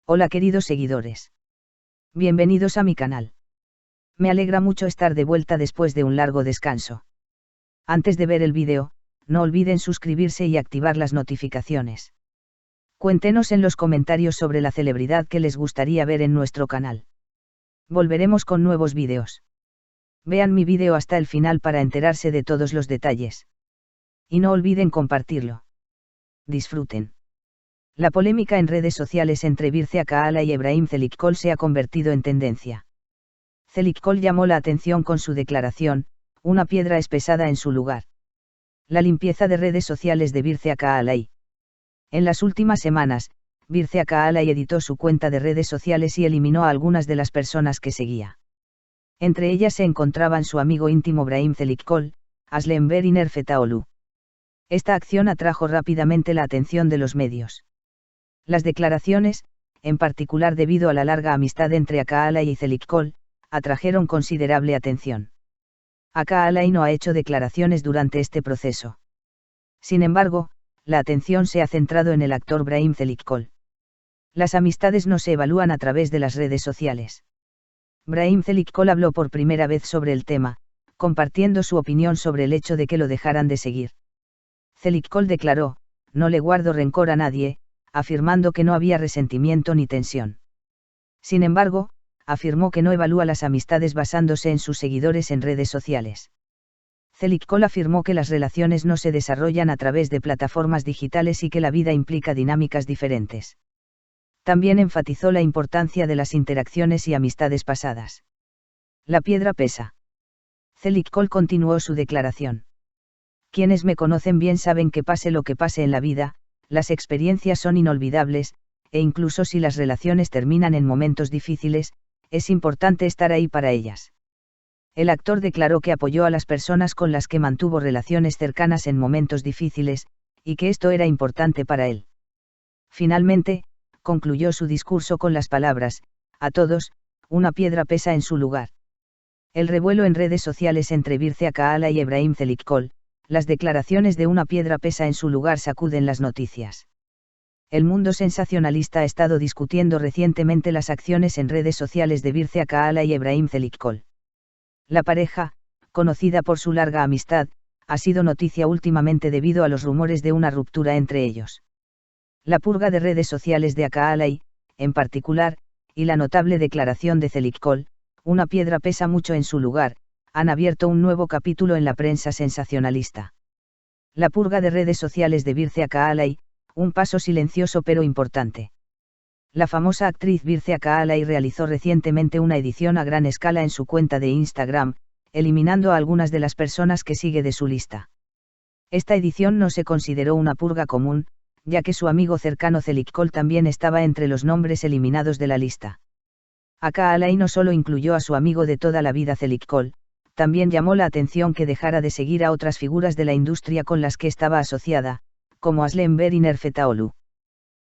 Hola queridos seguidores. Bienvenidos a mi canal. Me alegra mucho estar de vuelta después de un largo descanso. Antes de ver el vídeo, no olviden suscribirse y activar las notificaciones. Cuéntenos en los comentarios sobre la celebridad que les gustaría ver en nuestro canal. Volveremos con nuevos vídeos. Vean mi vídeo hasta el final para enterarse de todos los detalles. Y no olviden compartirlo. Disfruten. La polémica en redes sociales entre Birce Akaala y Ebrahim Çelikkol se ha convertido en tendencia. Çelikkol llamó la atención con su declaración, una piedra es pesada en su lugar. La limpieza de redes sociales de Birce Akaala. En las últimas semanas, Birce Akaala editó su cuenta de redes sociales y eliminó a algunas de las personas que seguía. Entre ellas se encontraban su amigo íntimo Brahim Çelikkol, Aslı Enver y Nerfe Taolu. Esta acción atrajo rápidamente la atención de los medios. Las declaraciones, en particular debido a la larga amistad entre Akaala y Çelikkol, atrajeron considerable atención. Akaala no ha hecho declaraciones durante este proceso. Sin embargo, la atención se ha centrado en el actor Brahim Çelikkol. Las amistades no se evalúan a través de las redes sociales. Brahim Çelikkol habló por primera vez sobre el tema, compartiendo su opinión sobre el hecho de que lo dejaran de seguir. Çelikkol declaró, no le guardo rencor a nadie, afirmando que no había resentimiento ni tensión. Sin embargo, afirmó que no evalúa las amistades basándose en sus seguidores en redes sociales. Çelikkol afirmó que las relaciones no se desarrollan a través de plataformas digitales y que la vida implica dinámicas diferentes. También enfatizó la importancia de las interacciones y amistades pasadas. La piedra pesa. Çelikkol continuó su declaración. Quienes me conocen bien saben que pase lo que pase en la vida, las experiencias son inolvidables, e incluso si las relaciones terminan en momentos difíciles, es importante estar ahí para ellas. El actor declaró que apoyó a las personas con las que mantuvo relaciones cercanas en momentos difíciles, y que esto era importante para él. Finalmente, concluyó su discurso con las palabras, a todos, una piedra pesa en su lugar. El revuelo en redes sociales entre Birce Akaala y Ebrahim Çelikkol, las declaraciones de una piedra pesa en su lugar sacuden las noticias. El mundo sensacionalista ha estado discutiendo recientemente las acciones en redes sociales de Birce Akaala y Ebrahim Çelikkol. La pareja, conocida por su larga amistad, ha sido noticia últimamente debido a los rumores de una ruptura entre ellos. La purga de redes sociales de Akaala en particular, y la notable declaración de Çelikkol, una piedra pesa mucho en su lugar, han abierto un nuevo capítulo en la prensa sensacionalista. La purga de redes sociales de Birce Akaala, un paso silencioso pero importante. La famosa actriz Birce Akaala realizó recientemente una edición a gran escala en su cuenta de Instagram, eliminando a algunas de las personas que sigue de su lista. Esta edición no se consideró una purga común, ya que su amigo cercano Çelikkol también estaba entre los nombres eliminados de la lista. Akaala no solo incluyó a su amigo de toda la vida Çelikkol, también llamó la atención que dejara de seguir a otras figuras de la industria con las que estaba asociada, como Aslı Enver y Nerfe Taolu.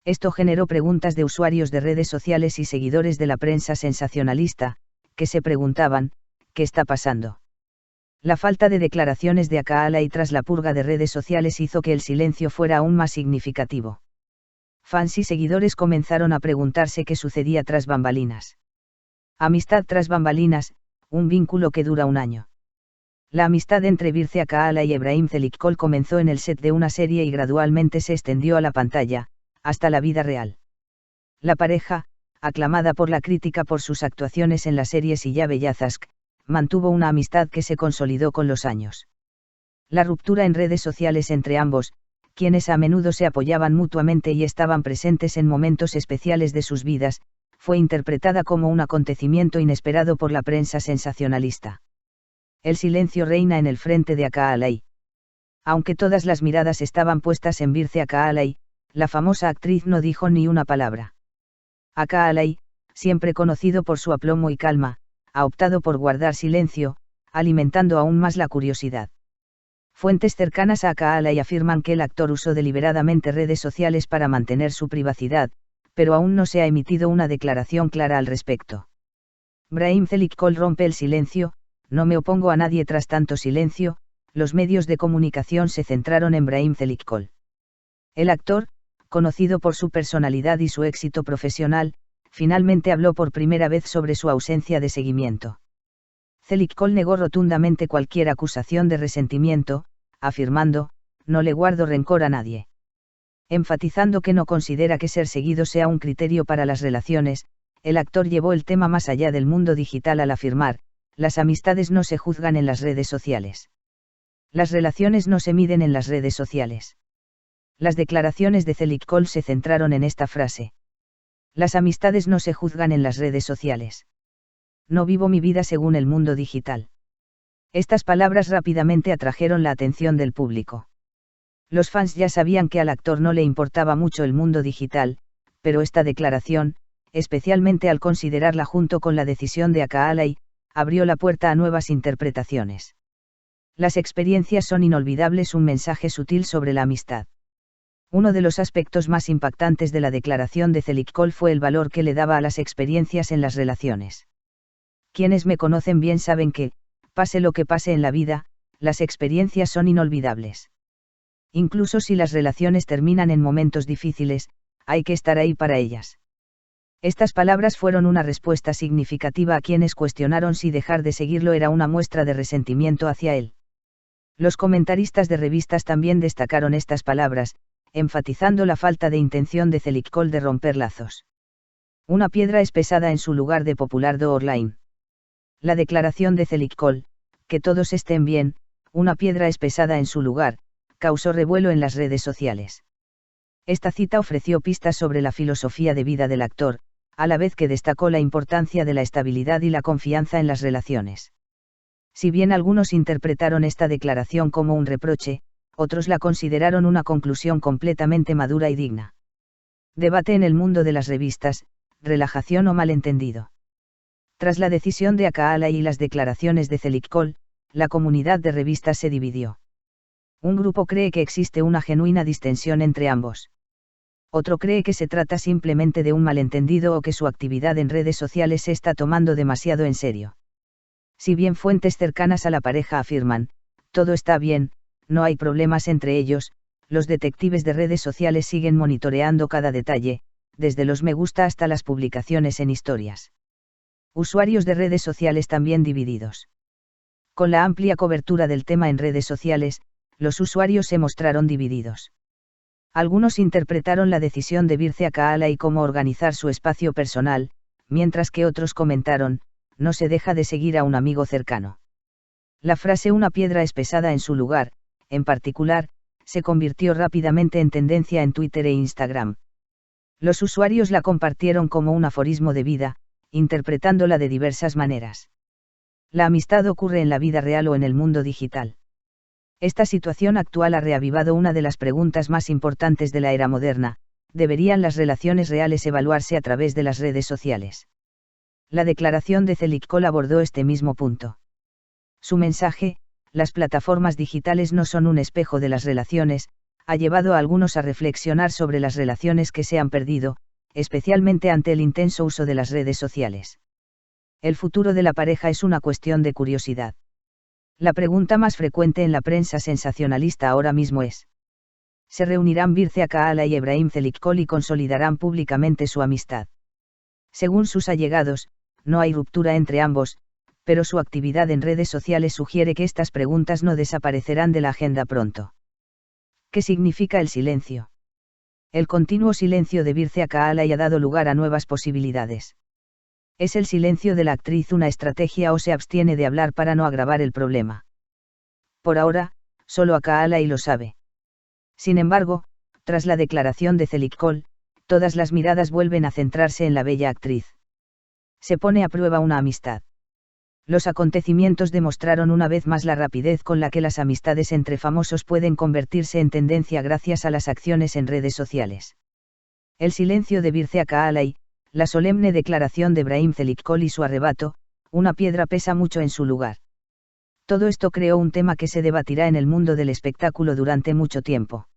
Esto generó preguntas de usuarios de redes sociales y seguidores de la prensa sensacionalista, que se preguntaban, ¿qué está pasando? La falta de declaraciones de Akaala tras la purga de redes sociales hizo que el silencio fuera aún más significativo. Fans y seguidores comenzaron a preguntarse qué sucedía tras bambalinas. Amistad tras bambalinas, un vínculo que dura un año. La amistad entre Birce Akaala y Ebrahim Çelikkol comenzó en el set de una serie y gradualmente se extendió a la pantalla, hasta la vida real. La pareja, aclamada por la crítica por sus actuaciones en la serie Silla Bellazask, mantuvo una amistad que se consolidó con los años. La ruptura en redes sociales entre ambos, quienes a menudo se apoyaban mutuamente y estaban presentes en momentos especiales de sus vidas, fue interpretada como un acontecimiento inesperado por la prensa sensacionalista. El silencio reina en el frente de Akaala. Aunque todas las miradas estaban puestas en Birce Akaala, la famosa actriz no dijo ni una palabra. Akaala, siempre conocido por su aplomo y calma, ha optado por guardar silencio, alimentando aún más la curiosidad. Fuentes cercanas a Akaala afirman que el actor usó deliberadamente redes sociales para mantener su privacidad, pero aún no se ha emitido una declaración clara al respecto. Brahim Çelikkol rompe el silencio, no me opongo a nadie tras tanto silencio, los medios de comunicación se centraron en Brahim Çelikkol. El actor, conocido por su personalidad y su éxito profesional, finalmente habló por primera vez sobre su ausencia de seguimiento. Zelikow negó rotundamente cualquier acusación de resentimiento, afirmando, no le guardo rencor a nadie. Enfatizando que no considera que ser seguido sea un criterio para las relaciones, el actor llevó el tema más allá del mundo digital al afirmar, las amistades no se juzgan en las redes sociales. Las relaciones no se miden en las redes sociales. Las declaraciones de Zelikow se centraron en esta frase. Las amistades no se juzgan en las redes sociales. No vivo mi vida según el mundo digital. Estas palabras rápidamente atrajeron la atención del público. Los fans ya sabían que al actor no le importaba mucho el mundo digital, pero esta declaración, especialmente al considerarla junto con la decisión de Aka Alay, abrió la puerta a nuevas interpretaciones. Las experiencias son inolvidables, un mensaje sutil sobre la amistad. Uno de los aspectos más impactantes de la declaración de Zelikow fue el valor que le daba a las experiencias en las relaciones. Quienes me conocen bien saben que, pase lo que pase en la vida, las experiencias son inolvidables. Incluso si las relaciones terminan en momentos difíciles, hay que estar ahí para ellas. Estas palabras fueron una respuesta significativa a quienes cuestionaron si dejar de seguirlo era una muestra de resentimiento hacia él. Los comentaristas de revistas también destacaron estas palabras, enfatizando la falta de intención de Zelikow de romper lazos. Una piedra es pesada en su lugar de popular do online. La declaración de Zelikow, que todos estén bien, una piedra es pesada en su lugar, causó revuelo en las redes sociales. Esta cita ofreció pistas sobre la filosofía de vida del actor, a la vez que destacó la importancia de la estabilidad y la confianza en las relaciones. Si bien algunos interpretaron esta declaración como un reproche, otros la consideraron una conclusión completamente madura y digna. Debate en el mundo de las revistas, relajación o malentendido. Tras la decisión de Aka Alay y las declaraciones de Zelikow, la comunidad de revistas se dividió. Un grupo cree que existe una genuina distensión entre ambos. Otro cree que se trata simplemente de un malentendido o que su actividad en redes sociales se está tomando demasiado en serio. Si bien fuentes cercanas a la pareja afirman, todo está bien, no hay problemas entre ellos, los detectives de redes sociales siguen monitoreando cada detalle, desde los me gusta hasta las publicaciones en historias. Usuarios de redes sociales también divididos. Con la amplia cobertura del tema en redes sociales, los usuarios se mostraron divididos. Algunos interpretaron la decisión de Birce Aka Alay como organizar su espacio personal, mientras que otros comentaron, no se deja de seguir a un amigo cercano. La frase una piedra es pesada en su lugar, en particular, se convirtió rápidamente en tendencia en Twitter e Instagram. Los usuarios la compartieron como un aforismo de vida, interpretándola de diversas maneras. La amistad ocurre en la vida real o en el mundo digital. Esta situación actual ha reavivado una de las preguntas más importantes de la era moderna: ¿deberían las relaciones reales evaluarse a través de las redes sociales? La declaración de Zelikow abordó este mismo punto. Su mensaje, las plataformas digitales no son un espejo de las relaciones, ha llevado a algunos a reflexionar sobre las relaciones que se han perdido, especialmente ante el intenso uso de las redes sociales. El futuro de la pareja es una cuestión de curiosidad. La pregunta más frecuente en la prensa sensacionalista ahora mismo es: ¿se reunirán Birce Aka Alay y Ebrahim Zelikow y consolidarán públicamente su amistad? Según sus allegados, no hay ruptura entre ambos, pero su actividad en redes sociales sugiere que estas preguntas no desaparecerán de la agenda pronto. ¿Qué significa el silencio? El continuo silencio de Birce Aka Alay ha dado lugar a nuevas posibilidades. ¿Es el silencio de la actriz una estrategia o se abstiene de hablar para no agravar el problema? Por ahora, solo Aka Alay lo sabe. Sin embargo, tras la declaración de Zelikow, todas las miradas vuelven a centrarse en la bella actriz. Se pone a prueba una amistad. Los acontecimientos demostraron una vez más la rapidez con la que las amistades entre famosos pueden convertirse en tendencia gracias a las acciones en redes sociales. El silencio de Birce Aka Alay, la solemne declaración de Ebrahim Zelikow y su arrebato, una piedra pesa mucho en su lugar. Todo esto creó un tema que se debatirá en el mundo del espectáculo durante mucho tiempo.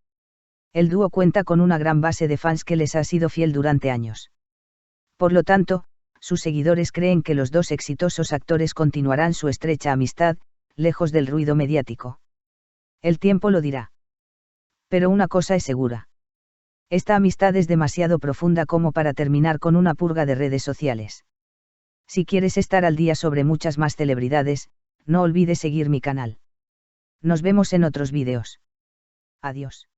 El dúo cuenta con una gran base de fans que les ha sido fiel durante años. Por lo tanto, sus seguidores creen que los dos exitosos actores continuarán su estrecha amistad, lejos del ruido mediático. El tiempo lo dirá. Pero una cosa es segura. Esta amistad es demasiado profunda como para terminar con una purga de redes sociales. Si quieres estar al día sobre muchas más celebridades, no olvides seguir mi canal. Nos vemos en otros vídeos. Adiós.